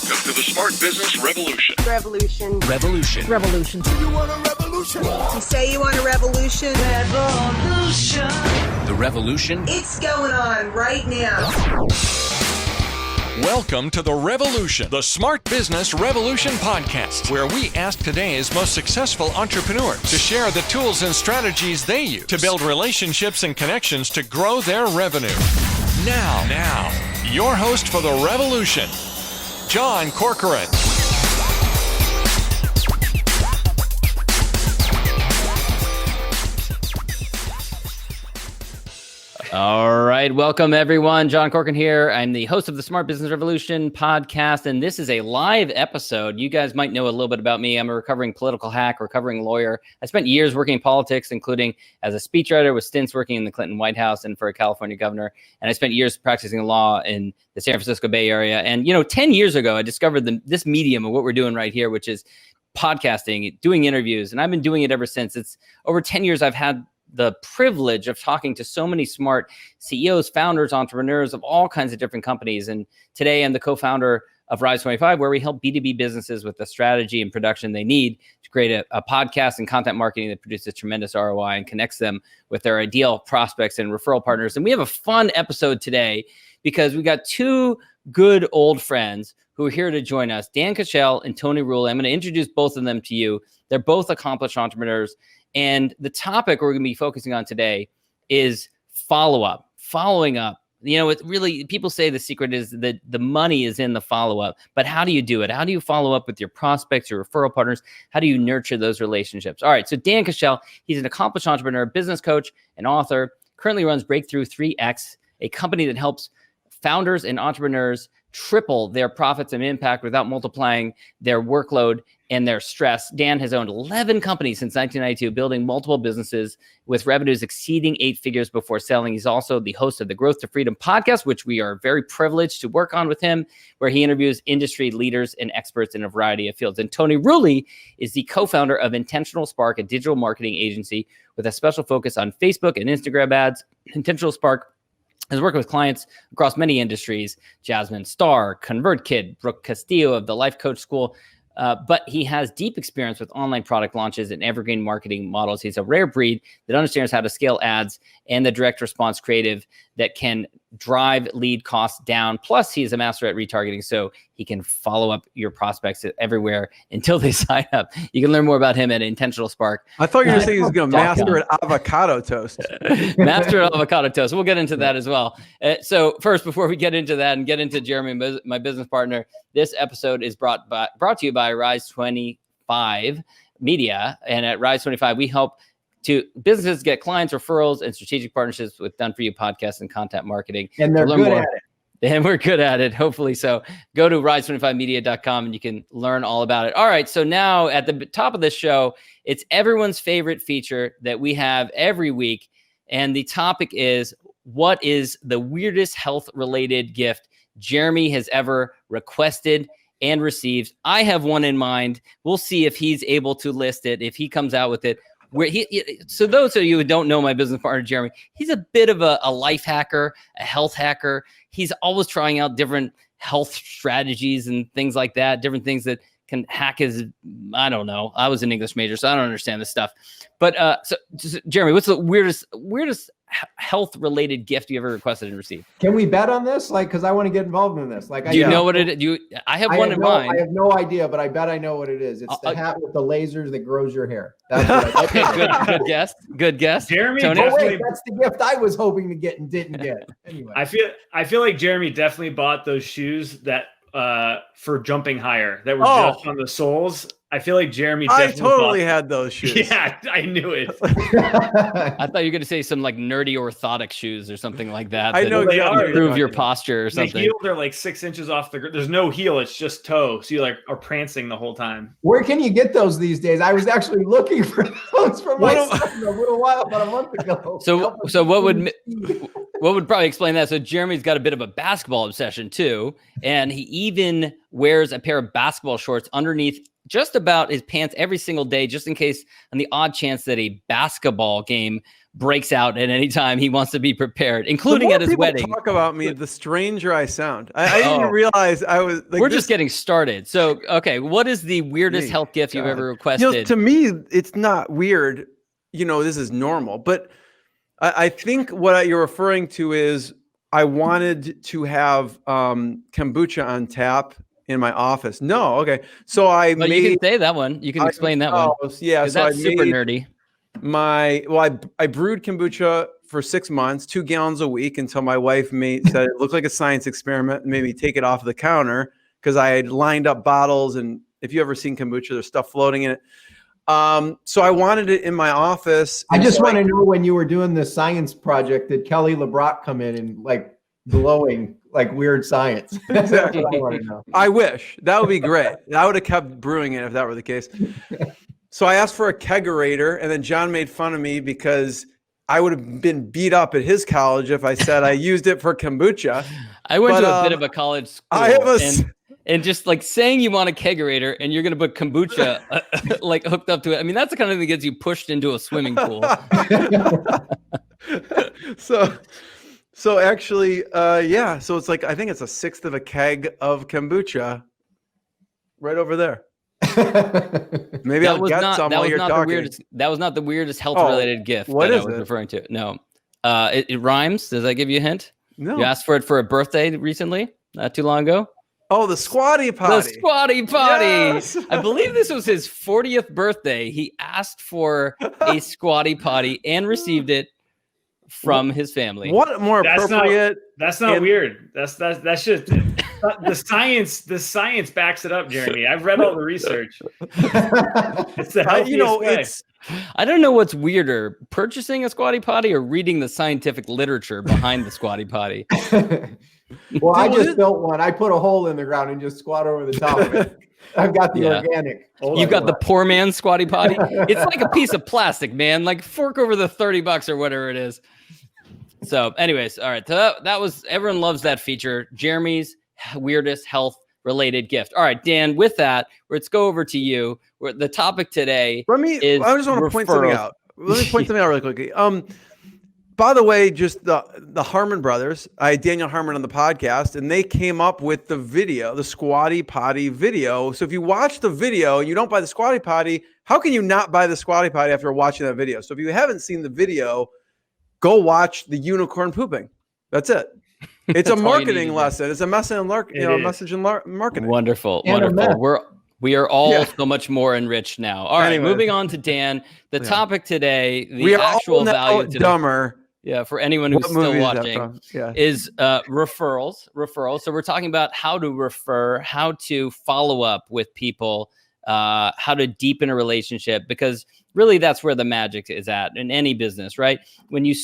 Welcome to the Smart Business Revolution. Revolution. Revolution. Revolution. You want a revolution? You say you want a revolution? Revolution. The revolution. It's going on right now. Welcome to The Revolution, the Smart Business Revolution podcast, where we ask today's most successful entrepreneurs to share the tools and strategies they use to build relationships and connections to grow their revenue. Now, your host for The Revolution, John Corcoran. All right. Welcome, everyone. John Corcoran here. I'm the host of the Smart Business Revolution podcast, and this is a live episode. You guys might know a little bit about me. I'm a recovering political hack, recovering lawyer. I spent years working in politics, including as a speechwriter with stints working in the Clinton White House and for a California governor. And I spent years practicing law in the San Francisco Bay Area. And, 10 years ago, I discovered this medium of what we're doing right here, which is podcasting, doing interviews. And I've been doing it ever since. It's over 10 years I've had the privilege of talking to so many smart CEOs, founders, entrepreneurs of all kinds of different companies. And today I'm the co-founder of Rise 25, where we help B2B businesses with the strategy and production they need to create a podcast and content marketing that produces tremendous ROI and connects them with their ideal prospects and referral partners. And we have a fun episode today because we got two good old friends who are here to join us, Dan Cashell and Tony Rulli. I'm going to introduce both of them to you. They're both accomplished entrepreneurs. And the topic we're going to be focusing on today is follow-up, following up. It really, people say the secret is that the money is in the follow-up, but how do you do it? How do you follow up with your prospects, your referral partners? How do you nurture those relationships? All right, so Dan Cashell, he's an accomplished entrepreneur, business coach, and author, currently runs Breakthrough 3X, a company that helps founders and entrepreneurs triple their profits and impact without multiplying their workload and their stress. Dan has owned 11 companies since 1992, building multiple businesses with revenues exceeding 8 figures before selling. He's also the host of the Growth to Freedom podcast, which we are very privileged to work on with him, where he interviews industry leaders and experts in a variety of fields. And Tony Rulli is the co-founder of Intentional Spark, a digital marketing agency with a special focus on Facebook and Instagram ads. Intentional Spark has worked with clients across many industries, Jasmine Star, ConvertKit, Brooke Castillo of the Life Coach School, but he has deep experience with online product launches and evergreen marketing models. He's a rare breed that understands how to scale ads and the direct response creative that can drive lead costs down. Plus, he is a master at retargeting, so he can follow up your prospects everywhere until they sign up. You can learn more about him at Intentional Spark. I thought you were going to say he was going to master at avocado toast. Master at avocado toast. We'll get into that as well. So first, before we get into that and get into Jeremy, my business partner, this episode is brought to you by Rise 25 Media. And at Rise 25, we help to businesses get clients, referrals, and strategic partnerships with Done For You podcasts and content marketing. And they're good at it. And we're good at it, hopefully. So go to rise25media.com and you can learn all about it. All right. So now at the top of this show, it's everyone's favorite feature that we have every week. And the topic is, what is the weirdest health-related gift Jeremy has ever requested and received? I have one in mind. We'll see if he's able to list it, if he comes out with it. So those of you who don't know my business partner, Jeremy, he's a bit of a life hacker, a health hacker. He's always trying out different health strategies and things like that, different things that can hack his, I don't know. I was an English major, so I don't understand this stuff. But so Jeremy, what's the weirdest health-related gift you ever requested and received? Can we bet on this? Because I want to get involved in this. Do you know what it is? I have one in mind. I have no idea, but I bet I know what it is. It's the hat with the lasers that grows your hair. That's what Okay, good guess. Jeremy, Tony? Wait, that's the gift I was hoping to get and didn't get. Anyway, I feel like Jeremy definitely bought those shoes that for jumping higher that were just on the soles. I feel like Jeremy totally had those shoes. Yeah, I knew it. I thought you were going to say some like nerdy orthotic shoes or something like that. I know they are. Improve your posture or something. The heels are like 6 inches off the ground. There's no heel. It's just toe. So you like are prancing the whole time. Where can you get those these days? I was actually looking for those for my son a little while, about a month ago. So what would probably explain that? So Jeremy's got a bit of a basketball obsession too. And he even wears a pair of basketball shorts underneath just about his pants every single day, just in case on the odd chance that a basketball game breaks out at any time. He wants to be prepared, including at his wedding. Talk about me, the stranger I sound. I didn't realize I was like, we're just getting started. So, okay, what is the weirdest health gift you've ever requested? To me, it's not weird. This is normal. But I think what you're referring to is I wanted to have kombucha on tap in my office. No, okay. So you can say that one. You can explain that one. Yeah, so that's super nerdy. I brewed kombucha for 6 months, 2 gallons a week, until my wife said it looked like a science experiment and made me take it off the counter because I had lined up bottles. And if you ever seen kombucha, there's stuff floating in it. So I wanted it in my office. I just want to know, when you were doing the science project, did Kelly LeBrock come in and like glowing like weird science? Exactly. I want to know. I wish. That would be great. I would have kept brewing it if that were the case. So I asked for a kegerator, and then John made fun of me because I would have been beat up at his college if I said I used it for kombucha. I went to a bit of a college school. I have and just like saying you want a kegerator and you're going to put kombucha like hooked up to it. I mean, that's the kind of thing that gets you pushed into a swimming pool. So actually, so it's like, I think it's 1/6 of a keg of kombucha right over there. Maybe I'll get some while you're talking. That was not the weirdest health-related gift that I was referring to. No. It rhymes. Does that give you a hint? No. You asked for it for a birthday recently, not too long ago. Oh, the Squatty Potty. The Squatty Potty. Yes. I believe this was his 40th birthday. He asked for a Squatty Potty and received it from his family. What more appropriate? That's not weird. That's just the science backs it up, Jeremy. I've read all the research. It's the healthiest way. I don't know what's weirder, purchasing a Squatty Potty or reading the scientific literature behind the Squatty Potty. Well, I just built one. I put a hole in the ground and just squat over the top of it. I've got the organic. You've got the poor man's Squatty Potty. It's like a piece of plastic, man. Like fork over the $30 or whatever it is. So anyways, all right. So that was, everyone loves that feature. Jeremy's weirdest health related gift. All right, Dan, with that, let's go over to you. The topic today is I just want to point something out. Let me point something out really quickly. By the way, just the Harmon brothers, I had Daniel Harmon on the podcast, and they came up with the video, the Squatty Potty video. So if you watch the video and you don't buy the Squatty Potty, how can you not buy the Squatty Potty after watching that video? So if you haven't seen the video, go watch the unicorn pooping. That's it. It's a marketing lesson. It's a message in marketing. Wonderful. We are all so much more enriched now. All right, moving on to Dan. The topic today, the actual value today. Dumber. Yeah, for anyone who's still watching, is referrals. So we're talking about how to refer, how to follow up with people, how to deepen a relationship, because really that's where the magic is at in any business, right? When you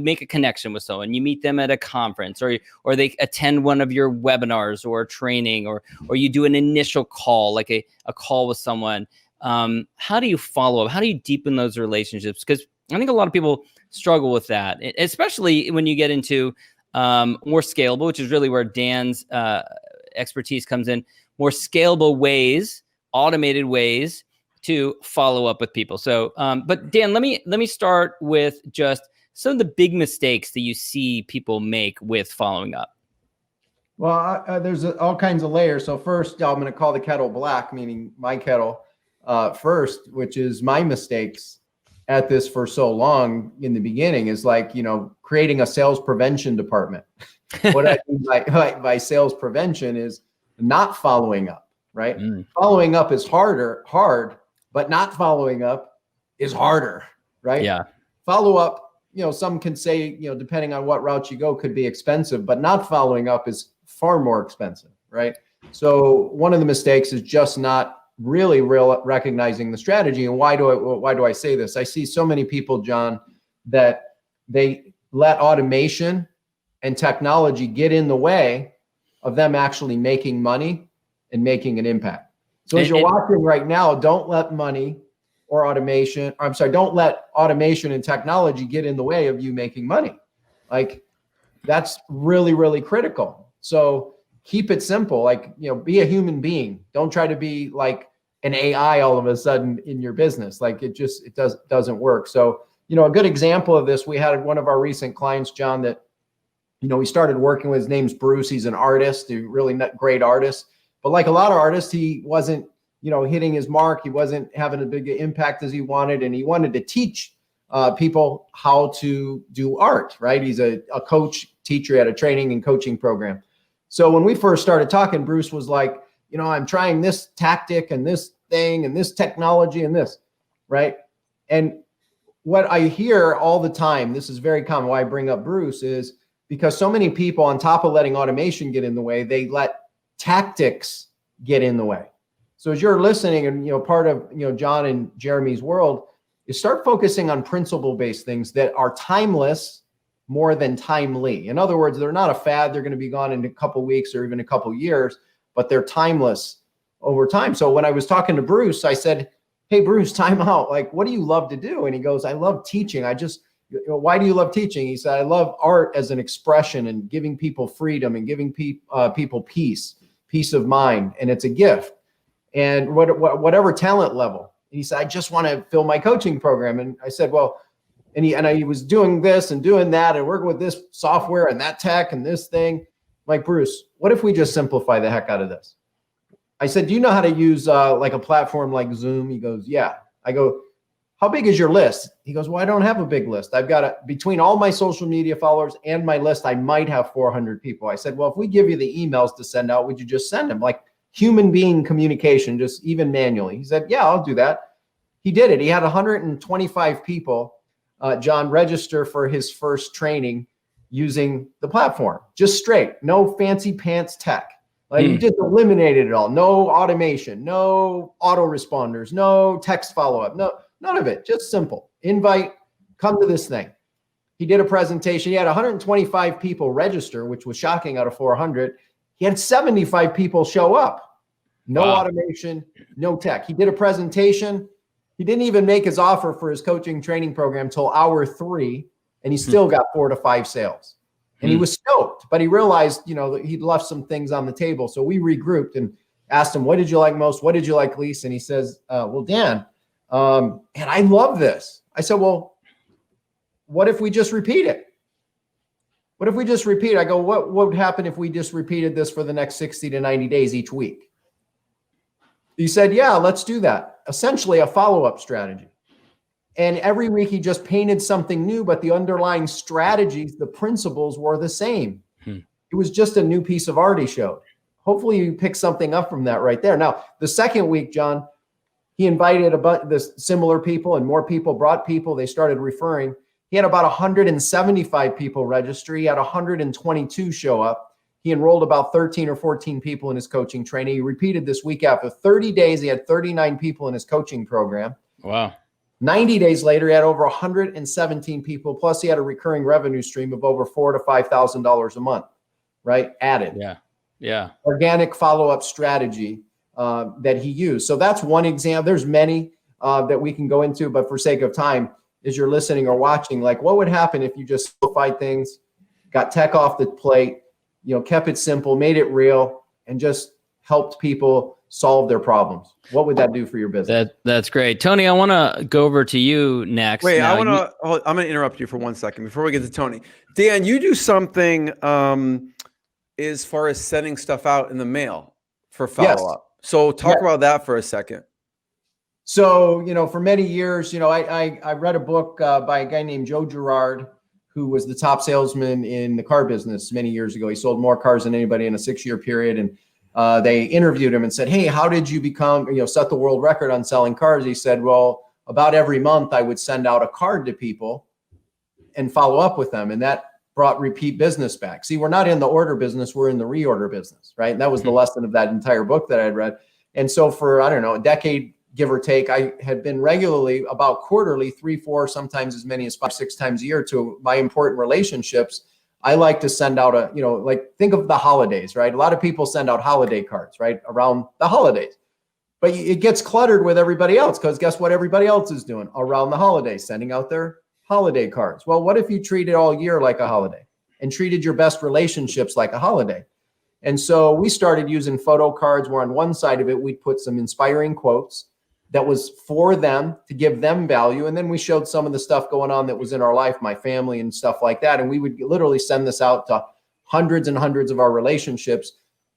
make a connection with someone, you meet them at a conference, or they attend one of your webinars or training, or you do an initial call, like a call with someone. How do you follow up? How do you deepen those relationships? Because I think a lot of people struggle with that, especially when you get into more scalable, which is really where Dan's expertise comes in, more scalable ways, automated ways to follow up with people. So, but Dan, let me start with just some of the big mistakes that you see people make with following up. Well, there's all kinds of layers. So first, I'm going to call the kettle black, meaning my kettle first, which is my mistakes at this for so long in the beginning is like, creating a sales prevention department. What I mean by sales prevention is not following up, right? Following up is hard, but not following up is harder, right? Yeah. Follow up, some can say, depending on what route you go, could be expensive, but not following up is far more expensive, right? So one of the mistakes is just not really recognizing the strategy. And why do I say this? I see so many people, John, that they let automation and technology get in the way of them actually making money and making an impact. So as you're watching right now, don't let don't let automation and technology get in the way of you making money. Like that's really, really critical. So keep it simple, be a human being. Don't try to be like an AI all of a sudden in your business. Like it doesn't work. So a good example of this, we had one of our recent clients, John, that, we started working with. His name's Bruce. He's an artist, a really great artist. But like a lot of artists, he wasn't, hitting his mark. He wasn't having a big impact as he wanted. And he wanted to teach people how to do art, right? He's a coach, teacher at a training and coaching program. So when we first started talking, Bruce was like, I'm trying this tactic and this thing and this technology and this, right? And what I hear all the time, this is very common, why I bring up Bruce, is because so many people, on top of letting automation get in the way, they let tactics get in the way. So as you're listening, and part of John and Jeremy's world is start focusing on principle-based things that are timeless more than timely. In other words, they're not a fad. They're going to be gone in a couple weeks or even a couple years, but they're timeless over time. So when I was talking to Bruce, I said, hey, Bruce, time out. Like, what do you love to do? And he goes, I love teaching. Why do you love teaching? He said, I love art as an expression and giving people freedom and giving people peace of mind. And it's a gift. And whatever talent level. And he said, I just want to fill my coaching program. And I said, well, and he was doing this and doing that and working with this software and that tech and this thing. I'm like, Bruce, what if we just simplify the heck out of this? I said, do you know how to use like a platform like Zoom? He goes, yeah. I go, how big is your list? He goes, well, I don't have a big list. I've got between all my social media followers and my list, I might have 400 people. I said, well, if we give you the emails to send out, would you just send them? Like human being communication, just even manually. He said, yeah, I'll do that. He did it. He had 125 people, John, register for his first training using the platform, just straight, no fancy pants tech. Like he just eliminated it all. No automation, no autoresponders, no text follow-up, no, none of it. Just simple. Invite, come to this thing. He did a presentation. He had 125 people register, which was shocking out of 400. He had 75 people show up. No automation, no tech. He did a presentation. He didn't even make his offer for his coaching training program till hour 3, and he still got 4 to 5 sales. And he was stoked, but he realized, he'd left some things on the table. So we regrouped and asked him, what did you like most? What did you like least? And he says, well, Dan, and I love this. I said, well, what if we just repeat it? What if we just repeat? I go, what would happen if we just repeated this for the next 60 to 90 days each week? He said, yeah, let's do that. Essentially a follow-up strategy. And every week he just painted something new, but the underlying strategies, the principles were the same. It was just a new piece of art he showed. Hopefully you pick something up from that right there. Now, the second week, John, he invited the similar people and more people brought people. They started referring. He had about 175 people register. He had 122 show up. He enrolled about 13 or 14 people in his coaching training. He repeated this week. After 30 days, he had 39 people in his coaching program. Wow. 90 days later, he had over 117 people. Plus, he had a recurring revenue stream of over $4,000 to $5,000 a month, right? Added. Yeah. Organic follow-up strategy that he used. So that's one example. There's many that we can go into, but for sake of time, as you're listening or watching, like what would happen if you just simplified things, got tech off the plate, kept it simple, made it real, and just helped people solve their problems? What would that do for your business? That's great. Tony, I want to go over to you next. Wait, I'm going to interrupt you for 1 second before we get to Tony. Dan, you do something as far as sending stuff out in the mail for follow-up. Yes. So talk about that for a second. So, for many years, I read a book by a guy named Joe Girard, who was the top salesman in the car business many years ago. He sold more cars than anybody in a 6-year period. And they interviewed him and said, hey, how did you become, set the world record on selling cars? He said, well, about every month I would send out a card to people and follow up with them. And that brought repeat business back. See, we're not in the order business. We're in the reorder business, right? And that was the lesson of that entire book that I had read. And so for, a decade, give or take, I had been regularly about quarterly, 3, 4, sometimes as many as 5, 6 times a year to my important relationships. I like to send out think of the holidays, right? A lot of people send out holiday cards, right? Around the holidays, but it gets cluttered with everybody else because guess what everybody else is doing around the holidays, sending out their holiday cards. Well, what if you treated all year like a holiday and treated your best relationships like a holiday? And so we started using photo cards where on one side of it, we'd put some inspiring quotes. that was for them to give them value. And then we showed some of the stuff going on that was in our life, my family and stuff like that. And we would literally send this out to hundreds and hundreds of our relationships.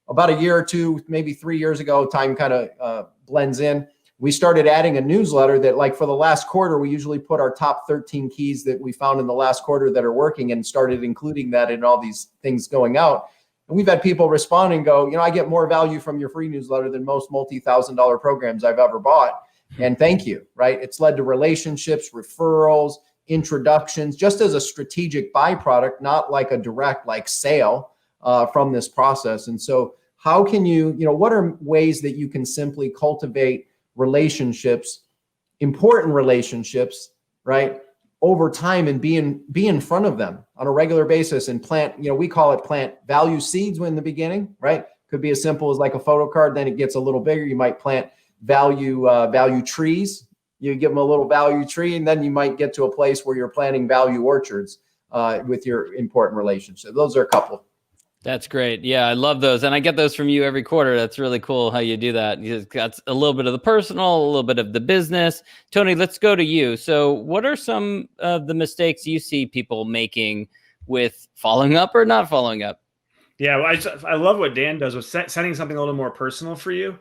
About a year or two, maybe 3 years ago, time kind of blends in. We started adding a newsletter that, like, for the last quarter, we usually put our top 13 keys that we found in the last quarter that are working, and started including that in all these things going out. And we've had people respond and go, I get more value from your free newsletter than most multi-$1,000 programs I've ever bought. And thank you, right? It's led to relationships, referrals, introductions, just as a strategic byproduct, not like a direct sale from this process. And so how can you, what are ways that you can simply cultivate relationships, important relationships, right, over time, and be in front of them on a regular basis and plant, we call it plant value seeds in the beginning, right? Could be as simple as like a photo card. Then it gets a little bigger. You might plant value trees. You give them a little value tree, and then you might get to a place where you're planting value orchards with your important relationship. Those are a couple. That's great. Yeah, I love those. And I get those from you every quarter. That's really cool how you do that. You've got a little bit of the personal, a little bit of the business. Tony, let's go to you. So what are some of the mistakes you see people making with following up or not following up? Yeah, well, I love what Dan does with sending something a little more personal for you.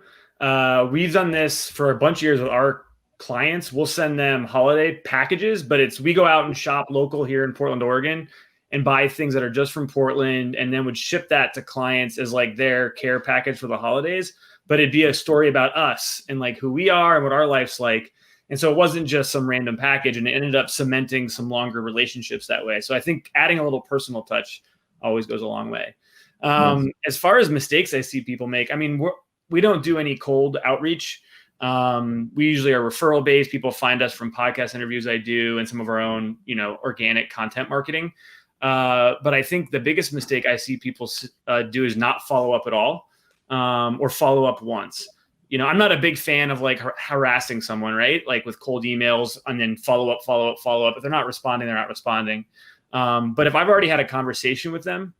We've done this for a bunch of years with our clients. We'll send them holiday packages, but we go out and shop local here in Portland, Oregon, and buy things that are just from Portland, and then would ship that to clients as like their care package for the holidays. But it'd be a story about us and like who we are and what our life's like. And so it wasn't just some random package, and it ended up cementing some longer relationships that way. So I think adding a little personal touch always goes a long way. As far as mistakes I see people make, I mean, we don't do any cold outreach. We usually are referral based. People find us from podcast interviews I do and some of our own, organic content marketing. But I think the biggest mistake I see people do is not follow up at all, or follow up once. I'm not a big fan of like harassing someone, right? Like with cold emails and then follow up. If they're not responding, they're not responding. But if I've already had a conversation with them,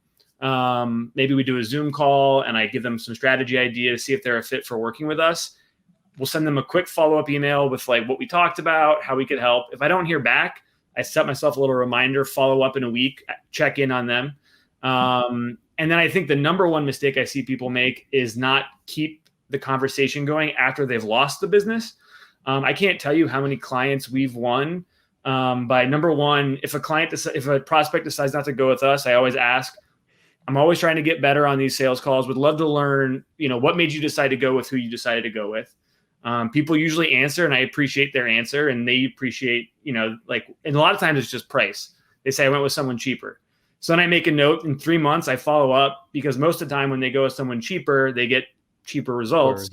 maybe we do a Zoom call and I give them some strategy idea to see if they're a fit for working with us. We'll send them a quick follow-up email with like what we talked about, how we could help. If I don't hear back, I set myself a little reminder, follow up in a week, check in on them. And then I think the number one mistake I see people make is not keep the conversation going after they've lost the business. I can't tell you how many clients we've won by, number one, if a prospect decides not to go with us, I always ask, I'm always trying to get better on these sales calls. Would love to learn, what made you decide to go with who you decided to go with. People usually answer, and I appreciate their answer, and they appreciate, and a lot of times it's just price. They say I went with someone cheaper. So then I make a note in 3 months, I follow up, because most of the time when they go with someone cheaper, they get cheaper results.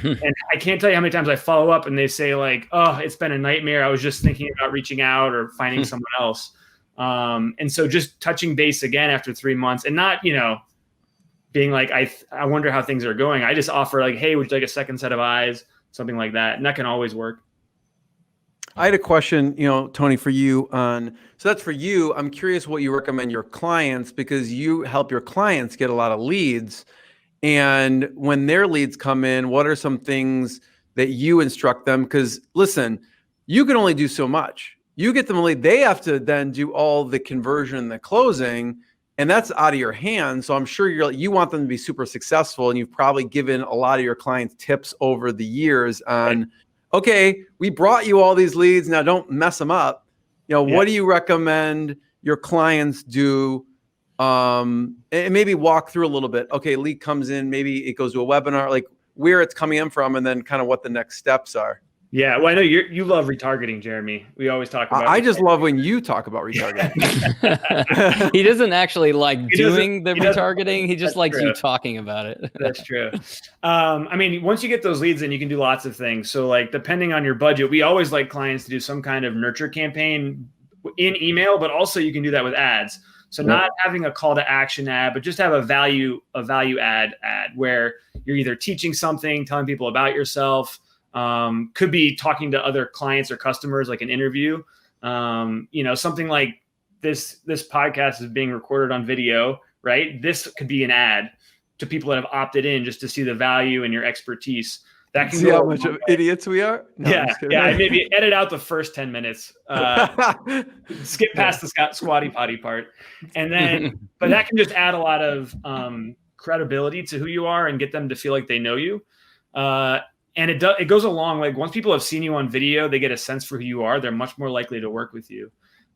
And I can't tell you how many times I follow up and they say like, oh, it's been a nightmare. I was just thinking about reaching out or finding someone else. And so just touching base again after 3 months, and not, being like, I wonder how things are going. I just offer like, hey, would you like a second set of eyes? Something like that. And that can always work. I had a question, Tony, for you so that's for you. I'm curious what you recommend your clients, because you help your clients get a lot of leads. And when their leads come in, what are some things that you instruct them? Because listen, you can only do so much. You get them a lead. They have to then do all the conversion and the closing, and that's out of your hands. So I'm sure you want them to be super successful, and you've probably given a lot of your clients tips over the years on, okay, we brought you all these leads. Now don't mess them up. What do you recommend your clients do? And maybe walk through a little bit. Okay, lead comes in, maybe it goes to a webinar, like where it's coming in from, and then kind of what the next steps are. Yeah, well, I know you love retargeting, Jeremy. We always talk about. I just love when you talk about retargeting. He doesn't actually like doing the retargeting. He just likes you talking about it. That's true. I mean, once you get those leads in, you can do lots of things. So, like, depending on your budget, we always like clients to do some kind of nurture campaign in email, but also you can do that with ads. So not having a call to action ad, but just have a value add where you're either teaching something, telling people about yourself. Could be talking to other clients or customers, like an interview. Something like this podcast is being recorded on video, right? This could be an ad to people that have opted in just to see the value and your expertise. That can See go how a much long of way. idiots we are? No, I'm Yeah, just kidding. yeah. Maybe edit out the first 10 minutes. Skip past the squatty potty part, and then, but that can just add a lot of credibility to who you are and get them to feel like they know you. And it goes along. Like once people have seen you on video, they get a sense for who you are. They're much more likely to work with you.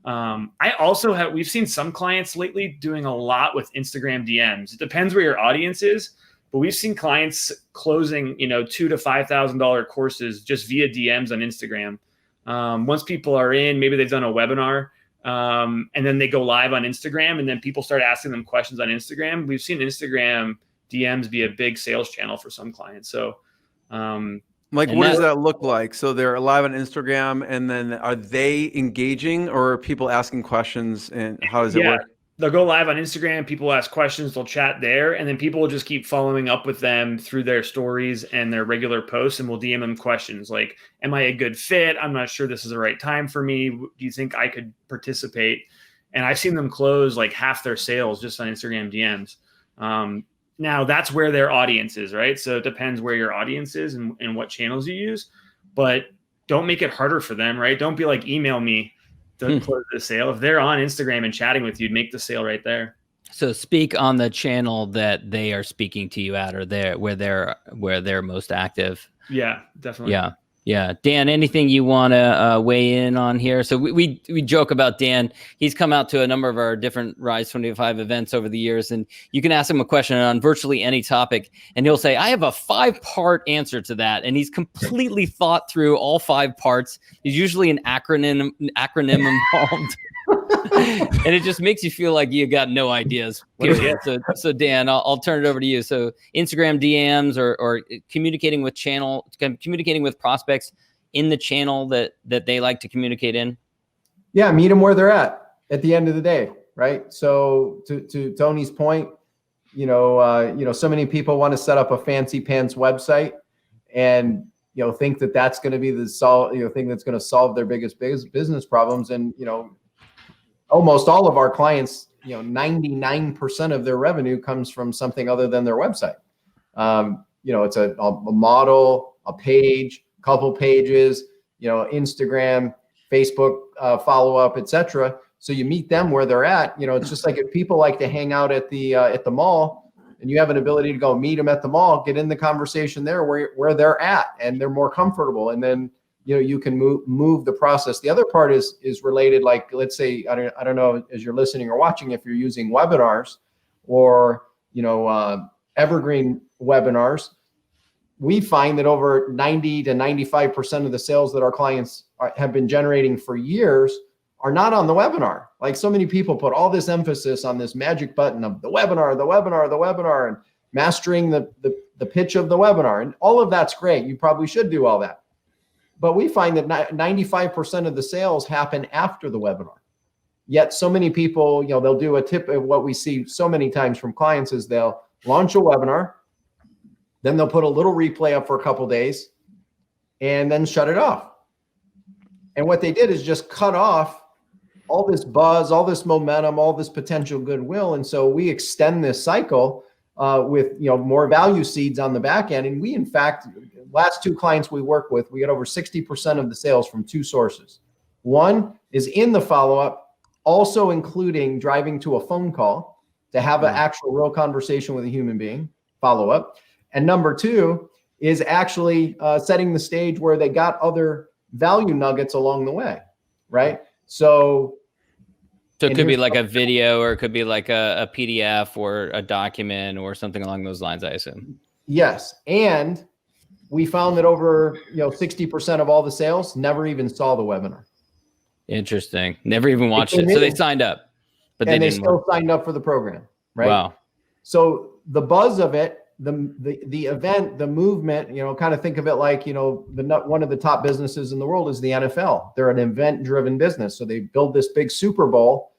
We've seen some clients lately doing a lot with Instagram DMs. It depends where your audience is, but we've seen clients closing, $2,000 to $5,000 courses just via DMs on Instagram. Once people are in, maybe they've done a webinar, and then they go live on Instagram, and then people start asking them questions on Instagram. We've seen Instagram DMs be a big sales channel for some clients. So, what does that look like? So they're live on Instagram, and then are they engaging, or are people asking questions, and how does it work? They'll go live on Instagram. People ask questions. They'll chat there, and then people will just keep following up with them through their stories and their regular posts, and we'll DM them questions like, am I a good fit? I'm not sure this is the right time for me. Do you think I could participate? And I've seen them close like half their sales just on Instagram DMs. Now that's where their audience is, right? So it depends where your audience is and what channels you use, but don't make it harder for them, right? Don't be like, email me to close the sale. If they're on Instagram and chatting with you, make the sale right there. So speak on the channel that they are speaking to you at, or where they're most active. Yeah, definitely. Yeah. Dan, anything you want to weigh in on here? So we joke about Dan. He's come out to a number of our different Rise 25 events over the years, and you can ask him a question on virtually any topic, and he'll say, I have a 5-part answer to that. And he's completely thought through all 5 parts. There's usually an acronym involved. And it just makes you feel like you got no ideas. So Dan, I'll turn it over to you. So Instagram DMs or communicating with prospects in the channel that they like to communicate in. Yeah, meet them where they're at the end of the day, right? So to Tony's point, so many people want to set up a fancy pants website and think that that's going to be the thing that's going to solve their biggest business problems. And almost all of our clients, 99% of their revenue comes from something other than their website. It's a model, a page, couple pages, Instagram, Facebook follow-up, etc. So you meet them where they're at. It's just like if people like to hang out at the mall, and you have an ability to go meet them at the mall, get in the conversation there where they're at, and they're more comfortable, and then you can move the process. The other part is related. Like, let's say, I don't know, as you're listening or watching, if you're using webinars or, evergreen webinars, we find that over 90 to 95% of the sales that our clients have been generating for years are not on the webinar. Like, so many people put all this emphasis on this magic button of the webinar, and mastering the pitch of the webinar. And all of that's great. You probably should do all that. But we find that 95% of the sales happen after the webinar. Yet so many people, they'll do a tip of what we see so many times from clients is they'll launch a webinar, then they'll put a little replay up for a couple days, and then shut it off. And what they did is just cut off all this buzz, all this momentum, all this potential goodwill. And so we extend this cycle with more value seeds on the back end. And we, in fact, last 2 clients we work with, we get over 60% of the sales from 2 sources. One is in the follow-up, also including driving to a phone call to have an actual real conversation with a human being, follow-up. And number 2 is actually setting the stage where they got other value nuggets along the way, right? So it could be like a video, or it could be like a PDF or a document or something along those lines, I assume. Yes. And we found that over 60% of all the sales never even saw the webinar. Interesting. Never even watched it. So they signed up, but they still signed up for the program, right? Wow. So the buzz of it, the event, the movement, kind of think of it like, one of the top businesses in the world is the NFL. They're an event-driven business. So they build this big Super Bowl.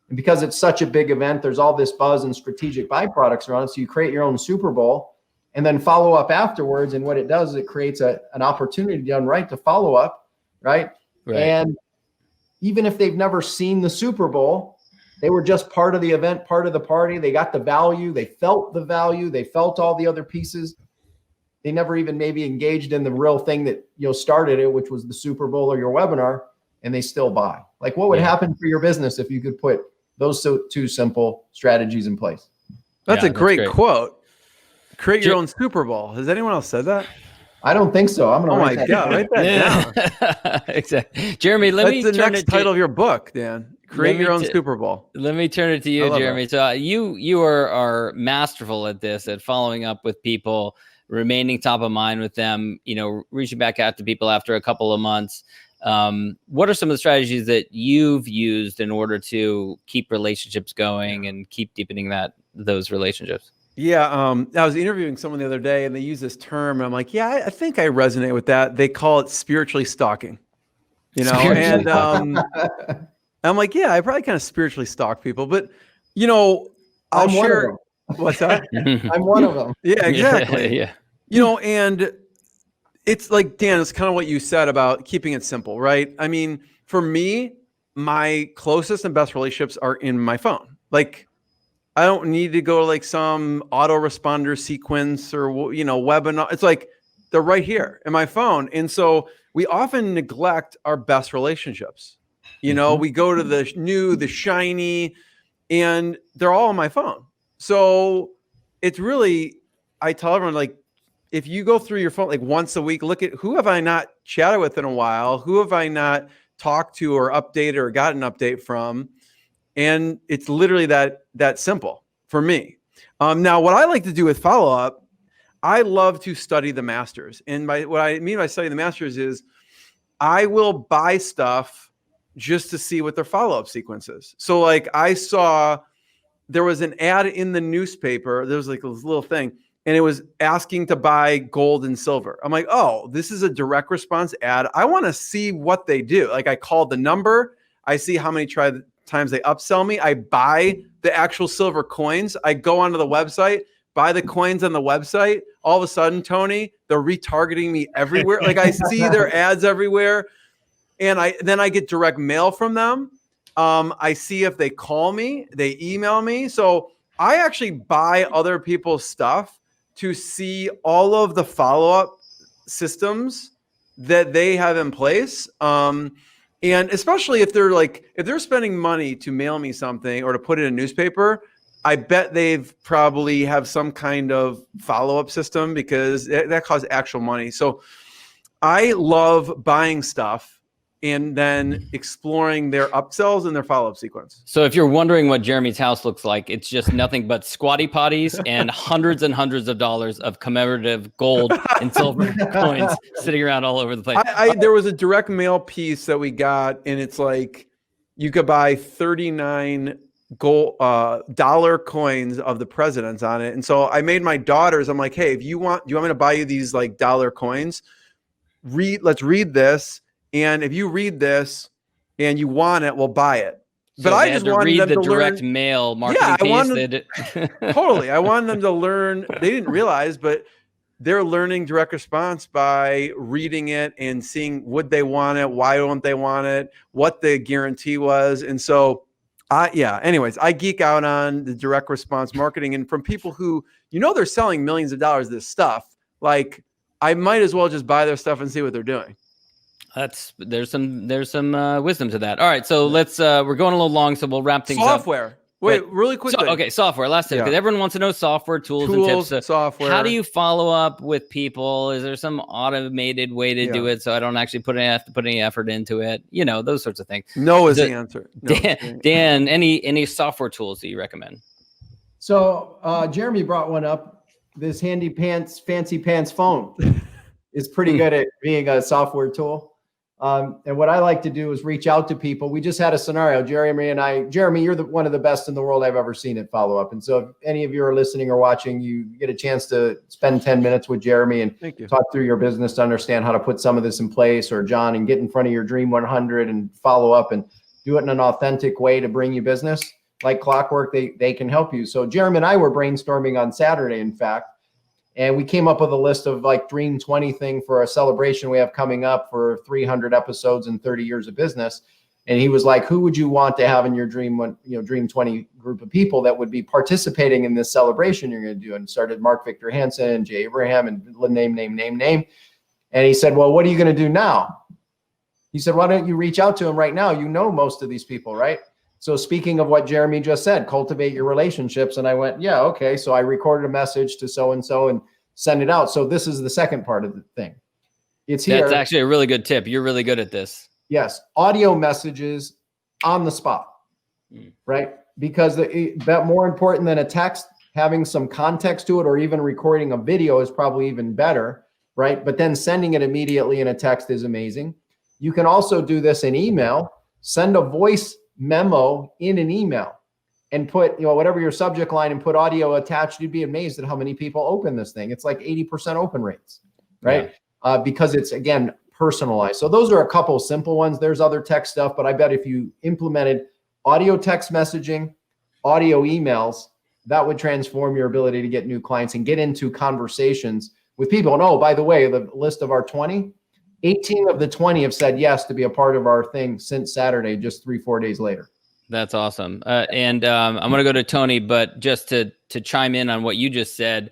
And because it's such a big event, there's all this buzz and strategic byproducts around it. So you create your own Super Bowl and then follow up afterwards. And what it does is it creates an opportunity done right to follow up, right? And even if they've never seen the Super Bowl, they were just part of the event, part of the party. They got the value. They felt the value. They felt all the other pieces. They never even maybe engaged in the real thing that started it, which was the Super Bowl or your webinar, and they still buy. Like, what would happen for your business if you could put those two simple strategies in place? That's a great quote. Create your own Super Bowl. Has anyone else said that? I don't think so. I'm gonna write that down. Exactly. Jeremy, that's the next title of your book, Dan. Create your own Super Bowl. Let me turn it to you, Jeremy. So you are masterful at this, at following up with people, remaining top of mind with them, reaching back out to people after a couple of months. What are some of the strategies that you've used in order to keep relationships going and keep deepening those relationships? Yeah. I was interviewing someone the other day and they use this term and I'm like, yeah, I think I resonate with that. They call it spiritually stalking, and I'm like, yeah, I probably kind of spiritually stalk people, but I'll share. What's that? I'm one of them. Yeah, exactly. Yeah. And it's like, Dan, it's kind of what you said about keeping it simple, right? I mean, for me, my closest and best relationships are in my phone. Like, I don't need to go to like some autoresponder sequence or, webinar. It's like, they're right here in my phone. And so we often neglect our best relationships. We go to the new, the shiny, and they're all on my phone. So it's really, I tell everyone, like, if you go through your phone like once a week, look at who have I not chatted with in a while, who have I not talked to or updated or got an update from, and it's literally that simple for me. Now, what I like to do with follow up, I love to study the masters, and what I mean by studying the masters is I will buy stuff just to see what their follow up sequence is. So, like, I saw there was an ad in the newspaper. There was like this little thing. And it was asking to buy gold and silver. I'm like, oh, this is a direct response ad. I want to see what they do. Like, I called the number. I see how many times they upsell me. I buy the actual silver coins. I go onto the website, buy the coins on the website. All of a sudden, Tony, they're retargeting me everywhere. Like, I see their ads everywhere. And then I get direct mail from them. I see if they call me, they email me. So I actually buy other people's stuff to see all of the follow-up systems that they have in place. And especially if they're spending money to mail me something or to put it in a newspaper, I bet they've probably have some kind of follow-up system because that costs actual money. So I love buying stuff and then exploring their upsells and their follow-up sequence. So if you're wondering what Jeremy's house looks like, it's just nothing but squatty potties and hundreds of dollars of commemorative gold and silver coins sitting around all over the place. There was a direct mail piece that we got, and it's like you could buy 39 dollar coins of the presidents on it. And so I made my daughters, I'm like, hey, do you want me to buy you these like dollar coins? Let's read this. And if you read this and you want it, we'll buy it. So but I just wanted them to direct learn. Mail marketing Totally. I wanted them to learn. They didn't realize, but they're learning direct response by reading it and seeing would they want it, why don't they want it, what the guarantee was. And so, anyways, I geek out on the direct response marketing, and from people who, they're selling millions of dollars of this stuff. Like, I might as well just buy their stuff and see what they're doing. There's some wisdom to that. All right, so let's we're going a little long, so we'll wrap things up. Software. Wait, really quickly. Software. Last tip, because everyone wants to know software tools and tips. So software. How do you follow up with people? Is there some automated way to do it so I don't actually have to put any effort into it? Those sorts of things. No is the answer. No. Dan, any software tools that you recommend? So Jeremy brought one up. This fancy pants phone is pretty good at being a software tool. And what I like to do is reach out to people. We just had a scenario, Jeremy, you're one of the best in the world I've ever seen at follow up. And so if any of you are listening or watching, you get a chance to spend 10 minutes with Jeremy and talk through your business to understand how to put some of this in place, or John, and get in front of your Dream 100 and follow up and do it in an authentic way to bring you business like clockwork. They can help you. So Jeremy and I were brainstorming on Saturday, in fact, and we came up with a list of like Dream 20 thing for a celebration we have coming up for 300 episodes and 30 years of business. And he was like, who would you want to have in your Dream 20 group of people that would be participating in this celebration you're going to do? And started Mark Victor Hansen, Jay Abraham, and name. And he said, well, what are you going to do now? He said, why don't you reach out to him right now? You know most of these people, right? So speaking of what Jeremy just said, cultivate your relationships. And I went, yeah, okay. So I recorded a message to so-and-so and send it out. So this is the second part of the thing. It's here. That's actually a really good tip. You're really good at this. Yes. Audio messages on the spot, right? Because that more important than a text, having some context to it, or even recording a video is probably even better, right? But then sending it immediately in a text is amazing. You can also do this in email. Send a voice memo in an email and put, whatever your subject line, and put audio attached. You'd be amazed at how many people open this thing. It's like 80% open rates, right? Yeah. Because it's, again, personalized. So those are a couple simple ones. There's other tech stuff, but I bet if you implemented audio text messaging, audio emails, that would transform your ability to get new clients and get into conversations with people. And oh, by the way, the list of our 20, 18 of the 20 have said yes to be a part of our thing since Saturday, just 3-4 days later. That's awesome. And I'm going to go to Tony, but just to chime in on what you just said,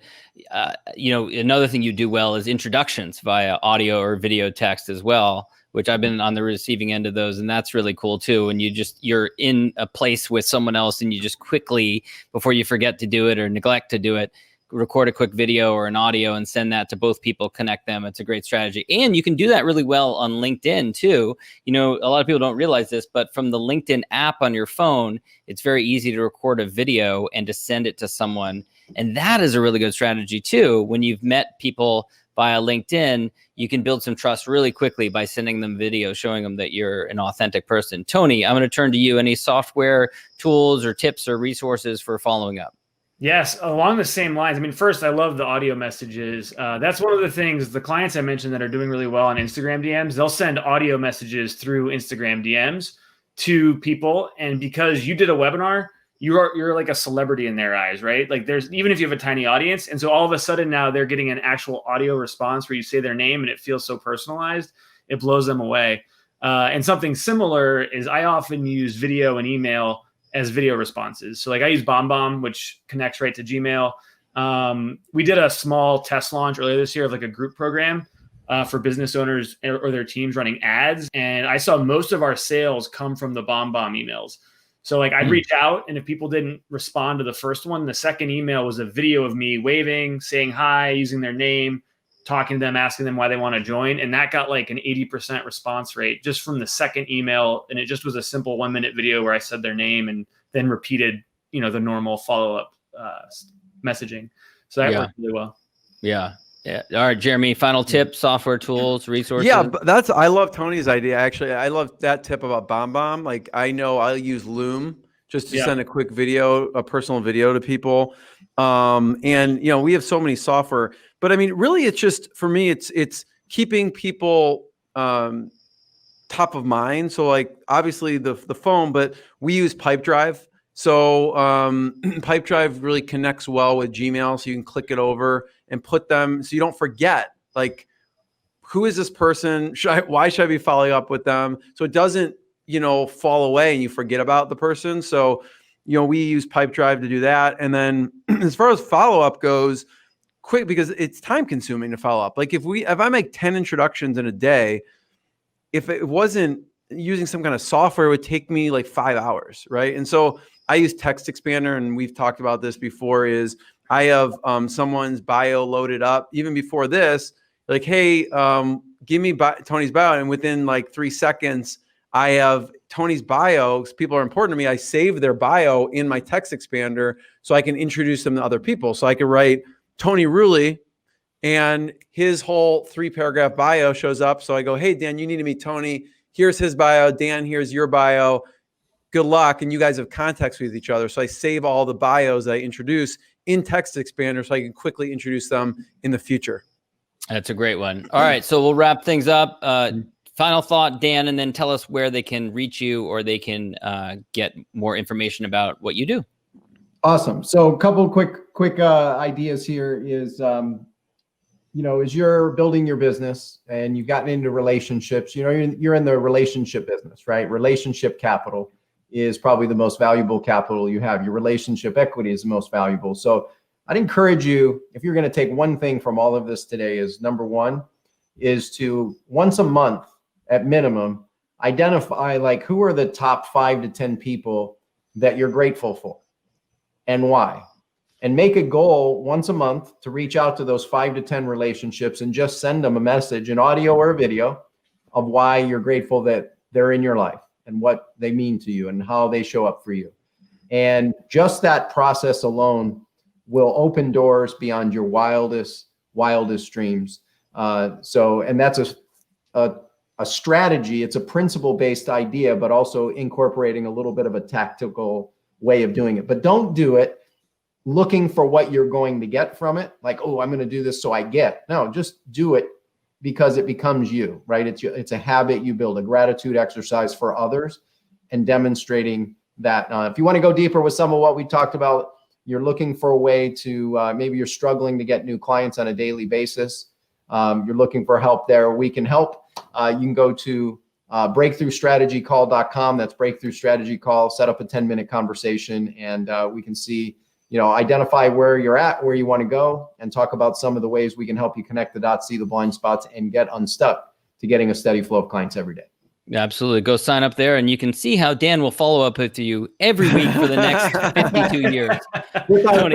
another thing you do well is introductions via audio or video text as well, which I've been on the receiving end of those. And that's really cool too. And you're in a place with someone else and you just quickly, before you forget to do it or neglect to do it, record a quick video or an audio and send that to both people, connect them. It's a great strategy. And you can do that really well on LinkedIn too. A lot of people don't realize this, but from the LinkedIn app on your phone, it's very easy to record a video and to send it to someone. And that is a really good strategy too. When you've met people via LinkedIn, you can build some trust really quickly by sending them video, showing them that you're an authentic person. Tony, I'm going to turn to you. Any software tools or tips or resources for following up? Yes, along the same lines. I mean, first, I love the audio messages. That's one of the things, the clients I mentioned that are doing really well on Instagram DMs, they'll send audio messages through Instagram DMs to people. And because you did a webinar, you're like a celebrity in their eyes, right? Like even if you have a tiny audience. And so all of a sudden now they're getting an actual audio response where you say their name and it feels so personalized, it blows them away. And something similar is I often use video and email as video responses. So like I use BombBomb, which connects right to Gmail. We did a small test launch earlier this year of like a group program for business owners or their teams running ads. And I saw most of our sales come from the BombBomb emails. So like I'd reach out, and if people didn't respond to the first one, the second email was a video of me waving, saying hi, using their name, talking to them, asking them why they want to join. And that got like an 80% response rate just from the second email. And it just was a simple 1-minute video where I said their name and then repeated, the normal follow-up messaging. So that worked really well. Yeah. Yeah. All right, Jeremy, final tip, software tools, resources. Yeah, but I love Tony's idea. Actually, I love that tip about BombBomb. Like I know I'll use Loom just to send a quick video, a personal video to people. And we have so many software, but I mean, really it's just, for me, it's keeping people top of mind. So like obviously the phone, but we use Pipedrive. So Pipedrive really connects well with Gmail. So you can click it over and put them, so you don't forget, like, who is this person? Why should I be following up with them? So it doesn't, fall away and you forget about the person. So, we use Pipedrive to do that. And then as far as follow-up goes, quick, because it's time consuming to follow up. Like if I make 10 introductions in a day, if it wasn't using some kind of software, it would take me like 5 hours. Right. And so I use Text Expander, and we've talked about this before, is I have someone's bio loaded up even before this, like, hey, give me Tony's bio. And within like 3 seconds, I have Tony's bio. People are important to me. I save their bio in my Text Expander so I can introduce them to other people. So I can write Tony Rulli, and his whole 3-paragraph bio shows up. So I go, hey, Dan, you need to meet Tony. Here's his bio. Dan, here's your bio. Good luck. And you guys have contacts with each other. So I save all the bios that I introduce in Text Expander so I can quickly introduce them in the future. That's a great one. All right. So we'll wrap things up. Final thought, Dan, and then tell us where they can reach you or they can get more information about what you do. Awesome. So a couple quick ideas here is as you're building your business and you've gotten into relationships, you're in the relationship business, right? Relationship capital is probably the most valuable capital you have. Your relationship equity is the most valuable. So I'd encourage you, if you're going to take one thing from all of this today, is number one, is to once a month at minimum, identify like who are the top 5 to 10 people that you're grateful for and why. And make a goal once a month to reach out to those 5 to 10 relationships and just send them a message, an audio or a video of why you're grateful that they're in your life and what they mean to you and how they show up for you. And just that process alone will open doors beyond your wildest dreams. And that's a strategy. It's a principle-based idea, but also incorporating a little bit of a tactical way of doing it. But don't do it looking for what you're going to get from it. Like, oh, I'm going to do this so I get. No, just do it because it becomes you, right? It's a habit you build, a gratitude exercise for others and demonstrating that. If you want to go deeper with some of what we talked about, you're looking for a way to, maybe you're struggling to get new clients on a daily basis. You're looking for help there. We can help. You can go to breakthroughstrategycall.com. That's Breakthrough Strategy Call. Set up a 10-minute conversation, and we can see, identify where you're at, where you want to go, and talk about some of the ways we can help you connect the dots, see the blind spots, and get unstuck to getting a steady flow of clients every day. Absolutely. Go sign up there, and you can see how Dan will follow up with you every week for the next 52 years. With our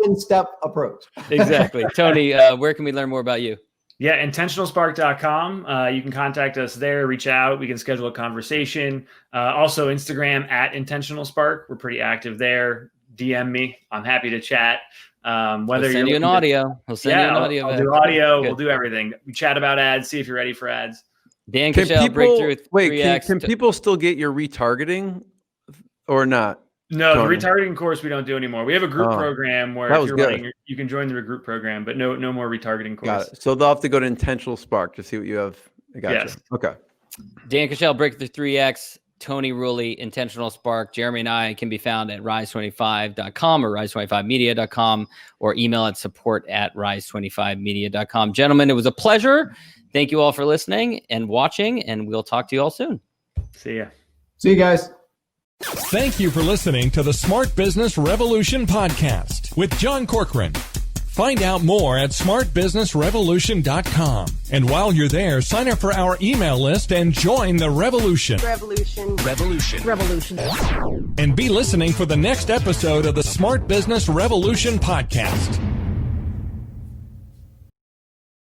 7-step approach. Exactly. Tony, where can we learn more about you? Yeah, intentionalspark.com. You can contact us there, reach out. We can schedule a conversation. Also, Instagram at intentionalspark. We're pretty active there. DM me. I'm happy to chat. Whether send you an audio. He'll send you an audio. I'll do audio. Good. We'll do everything. We chat about ads, see if you're ready for ads. Dan Cashel, Breakthrough 3X. Can people still get your retargeting or not? No, Tony? The retargeting course we don't do anymore. We have a group program where if you're running, you can join the group program, but no more retargeting course. Got it. So they'll have to go to Intentional Spark to see what you have. I got Yes. you. Okay. Dan Cashel, Breakthrough 3X, Tony Rulli, Intentional Spark. Jeremy and I can be found at rise25.com or rise25media.com or email at support@rise25media.com. Gentlemen, it was a pleasure. Thank you all for listening and watching, and we'll talk to you all soon. See ya. See you guys. Thank you for listening to the Smart Business Revolution podcast with John Corcoran. Find out more at smartbusinessrevolution.com. And while you're there, sign up for our email list and join the revolution. Revolution. And be listening for the next episode of the Smart Business Revolution podcast.